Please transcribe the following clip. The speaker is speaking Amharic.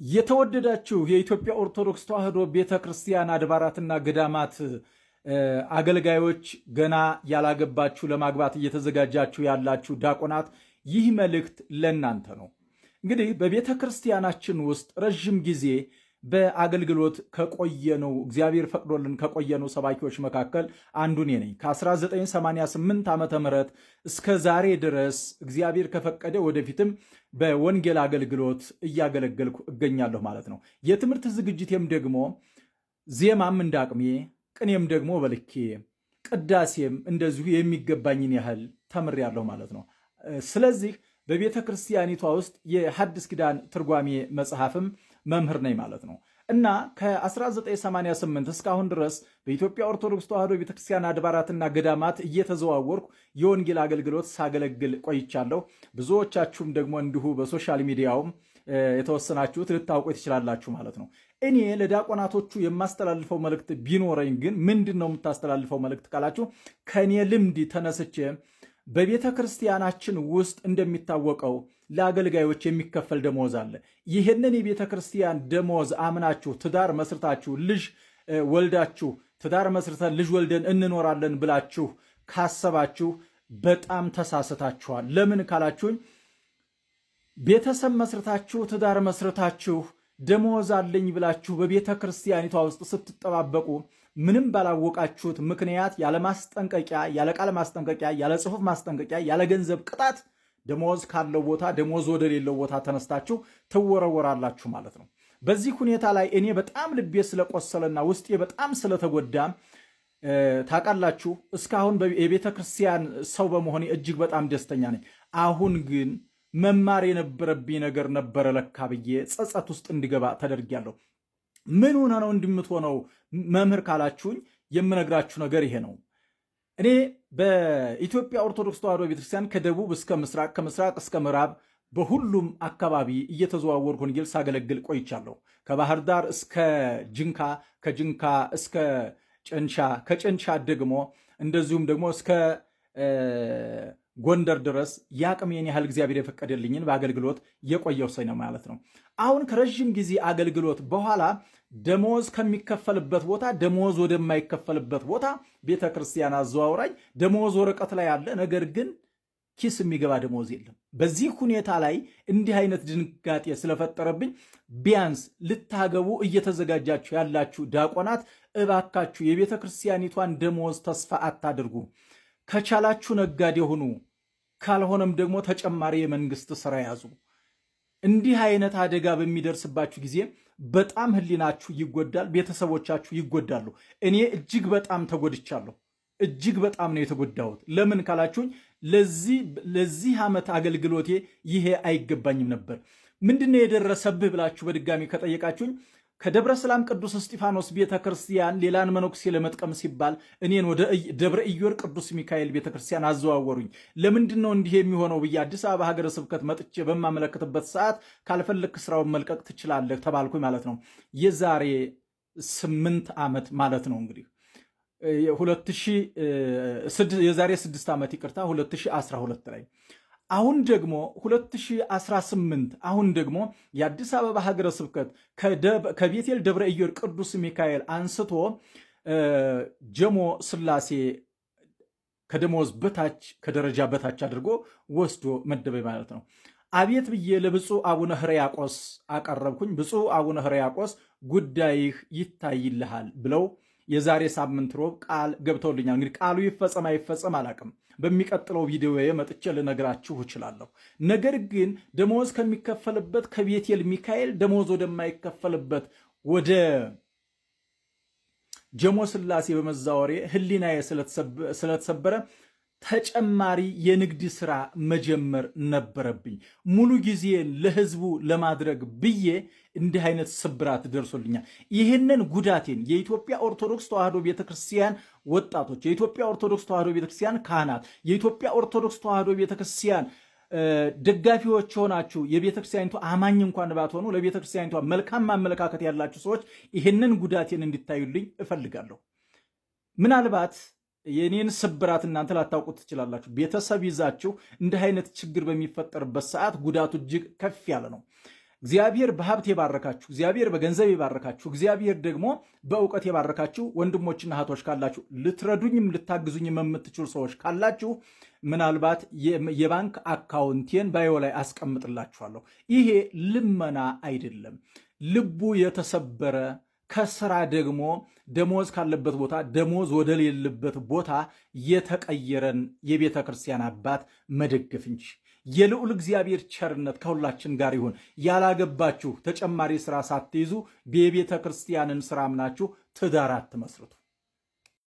የተወደዳችሁ የኢትዮጵያ ኦርቶዶክስ ተዋሕዶ ቤተክርስቲያን አድባራትና ገዳማት አገልጋዮች፣ ገና ያላገባችሁ ለማግባት እየተዘጋጃችሁ ያላችሁ ዲያቆናት፣ ይህ መልእክት ለእናንተ ነው። እንግዲህ በቤተ ክርስቲያናችን ውስጥ ረዥም ጊዜ በአገልግሎት ከቆየነው እግዚአብሔር ፈቅዶልን ከቆየነው ሰባኪዎች መካከል አንዱ እኔ ነኝ። ከ1988 ዓመተ ምህረት እስከ ዛሬ ድረስ እግዚአብሔር ከፈቀደ ወደፊትም በወንጌል አገልግሎት እያገለገልኩ እገኛለሁ ማለት ነው። የትምህርት ዝግጅቴም ደግሞ ዜማም እንዳቅሜ፣ ቅኔም ደግሞ በልኬ፣ ቅዳሴም እንደዚሁ የሚገባኝን ያህል ተምሬያለሁ ማለት ነው። ስለዚህ በቤተ ክርስቲያኒቷ ውስጥ የሐዲስ ኪዳን ትርጓሜ መጽሐፍም መምህር ነኝ ማለት ነው እና ከ1988 እስካሁን ድረስ በኢትዮጵያ ኦርቶዶክስ ተዋሕዶ ቤተክርስቲያን አድባራትና ገዳማት እየተዘዋወርኩ የወንጌል አገልግሎት ሳገለግል ቆይቻለሁ። ብዙዎቻችሁም ደግሞ እንዲሁ በሶሻል ሚዲያውም የተወሰናችሁት ልታውቁ ትችላላችሁ ማለት ነው። እኔ ለዲያቆናቶቹ የማስተላልፈው መልእክት ቢኖረኝ ግን ምንድን ነው የምታስተላልፈው መልእክት ካላችሁ፣ ከእኔ ልምድ ተነስቼ በቤተ ክርስቲያናችን ውስጥ እንደሚታወቀው ለአገልጋዮች የሚከፈል ደሞዝ አለ። ይህንን የቤተ ክርስቲያን ደሞዝ አምናችሁ ትዳር መስርታችሁ ልጅ ወልዳችሁ ትዳር መስርተን ልጅ ወልደን እንኖራለን ብላችሁ ካሰባችሁ በጣም ተሳስታችኋል። ለምን ካላችሁኝ፣ ቤተሰብ መስርታችሁ ትዳር መስርታችሁ ደሞዝ አለኝ ብላችሁ በቤተ ክርስቲያኒቷ ውስጥ ስትጠባበቁ ምንም ባላወቃችሁት ምክንያት ያለ ማስጠንቀቂያ፣ ያለ ቃል ማስጠንቀቂያ፣ ያለ ጽሑፍ ማስጠንቀቂያ፣ ያለ ገንዘብ ቅጣት ደሞዝ ካለው ቦታ ደሞዝ ወደሌለው ቦታ ተነስታችሁ ትወረወራላችሁ ማለት ነው። በዚህ ሁኔታ ላይ እኔ በጣም ልቤ ስለቆሰለና ውስጤ በጣም ስለተጎዳ ታውቃላችሁ፣ እስካሁን የቤተ ክርስቲያን ሰው በመሆኔ እጅግ በጣም ደስተኛ ነኝ። አሁን ግን መማር የነበረብኝ ነገር ነበረ ለካ ብዬ ጸጸት ውስጥ እንዲገባ ተደርጊያለሁ። ምን ሆነ ነው እንደምትሆነው መምህር ካላችሁኝ፣ የምነግራችሁ ነገር ይሄ ነው። እኔ በኢትዮጵያ ኦርቶዶክስ ተዋሕዶ ቤተክርስቲያን ከደቡብ እስከ ምስራቅ፣ ከምስራቅ እስከ ምዕራብ በሁሉም አካባቢ እየተዘዋወርኩ ወንጌል ሳገለግል ቆይቻለሁ። ከባህር ዳር እስከ ጅንካ፣ ከጅንካ እስከ ጨንቻ፣ ከጨንቻ ደግሞ እንደዚሁም ደግሞ እስከ ጎንደር ድረስ የአቅሜን ያህል እግዚአብሔር የፈቀደልኝን በአገልግሎት የቆየው ሰው ነው ማለት ነው። አሁን ከረዥም ጊዜ አገልግሎት በኋላ ደሞዝ ከሚከፈልበት ቦታ ደሞዝ ወደማይከፈልበት ቦታ ቤተ ክርስቲያን አዘዋውራኝ። ደሞዝ ወረቀት ላይ አለ፣ ነገር ግን ኪስ የሚገባ ደሞዝ የለም። በዚህ ሁኔታ ላይ እንዲህ አይነት ድንጋጤ ስለፈጠረብኝ ቢያንስ ልታገቡ እየተዘጋጃችሁ ያላችሁ ዲያቆናት እባካችሁ የቤተ ክርስቲያኒቷን ደሞዝ ተስፋ አታድርጉ። ከቻላችሁ ነጋዴ ሁኑ፣ ካልሆነም ደግሞ ተጨማሪ የመንግስት ስራ ያዙ። እንዲህ አይነት አደጋ በሚደርስባችሁ ጊዜ በጣም ህሊናችሁ ይጎዳል፣ ቤተሰቦቻችሁ ይጎዳሉ። እኔ እጅግ በጣም ተጎድቻለሁ። እጅግ በጣም ነው የተጎዳሁት። ለምን ካላችሁኝ፣ ለዚህ ዓመት አገልግሎቴ ይሄ አይገባኝም ነበር። ምንድነው የደረሰብህ ብላችሁ በድጋሚ ከጠየቃችሁኝ፣ ከደብረ ሰላም ቅዱስ እስጢፋኖስ ቤተ ክርስቲያን ሌላን መነኩሴ ለመጥቀም ሲባል እኔን ወደ ደብረ ኢዮር ቅዱስ ሚካኤል ቤተ ክርስቲያን አዘዋወሩኝ። ለምንድን ነው እንዲህ የሚሆነው ብዬ አዲስ አበባ ሀገረ ስብከት መጥቼ በማመለከትበት ሰዓት ካልፈለክ ስራውን መልቀቅ ትችላለህ ተባልኩኝ ማለት ነው። የዛሬ 8 ዓመት ማለት ነው እንግዲህ የዛሬ 6 ዓመት ይቅርታ፣ 2012 ላይ አሁን ደግሞ 2018 አሁን ደግሞ የአዲስ አበባ ሀገረ ስብከት ከቤቴል ደብረ ኢዮር ቅዱስ ሚካኤል አንስቶ ጀሞ ስላሴ ከደሞዝ በታች ከደረጃ በታች አድርጎ ወስዶ መደበኝ ማለት ነው። አቤት ብዬ ለብፁዕ አቡነ ሕርያቆስ አቀረብኩኝ። ብፁዕ አቡነ ሕርያቆስ ጉዳይህ ይታይልሃል ብለው የዛሬ ሳምንት ሮብ ቃል ገብተውልኛል። እንግዲህ ቃሉ ይፈጸም አይፈጸም አላቅም። በሚቀጥለው ቪዲዮ መጥቼ ልነግራችሁ እችላለሁ። ነገር ግን ደሞዝ ከሚከፈልበት ከቤቴል ሚካኤል ደሞዝ ወደማይከፈልበት ወደ ጀሞ ስላሴ በመዛወሬ ህሊናዬ ስለተሰበረ ተጨማሪ የንግድ ስራ መጀመር ነበረብኝ። ሙሉ ጊዜን ለህዝቡ ለማድረግ ብዬ እንዲህ አይነት ስብራት ደርሶልኛል። ይህንን ጉዳቴን የኢትዮጵያ ኦርቶዶክስ ተዋሕዶ ቤተክርስቲያን ወጣቶች፣ የኢትዮጵያ ኦርቶዶክስ ተዋሕዶ ቤተክርስቲያን ካህናት፣ የኢትዮጵያ ኦርቶዶክስ ተዋሕዶ ቤተክርስቲያን ደጋፊዎች የሆናችሁ የቤተክርስቲያኒቷ አማኝ እንኳን ባትሆኑ ለቤተክርስቲያኒቷ መልካም አመለካከት ያላችሁ ሰዎች ይህንን ጉዳቴን እንዲታዩልኝ እፈልጋለሁ። ምናልባት የኔን ስብራት እናንተ ላታውቁት ትችላላችሁ። ቤተሰብ ይዛችሁ እንዲህ አይነት ችግር በሚፈጠርበት ሰዓት ጉዳቱ እጅግ ከፍ ያለ ነው። እግዚአብሔር በሀብት የባረካችሁ፣ እግዚአብሔር በገንዘብ የባረካችሁ፣ እግዚአብሔር ደግሞ በእውቀት የባረካችሁ ወንድሞችና እህቶች ካላችሁ፣ ልትረዱኝም ልታግዙኝም የምትችሉ ሰዎች ካላችሁ ምናልባት የባንክ አካውንቴን ባዮ ላይ አስቀምጥላችኋለሁ። ይሄ ልመና አይደለም። ልቡ የተሰበረ ከስራ ደግሞ ደሞዝ ካለበት ቦታ ደሞዝ ወደሌለበት ቦታ የተቀየረን የቤተ ክርስቲያን አባት መደገፍ እንጂ። የልዑል እግዚአብሔር ቸርነት ከሁላችን ጋር ይሁን። ያላገባችሁ ተጨማሪ ስራ ሳትይዙ የቤተ ክርስቲያንን ስራ አምናችሁ ትዳር አትመስርቱ።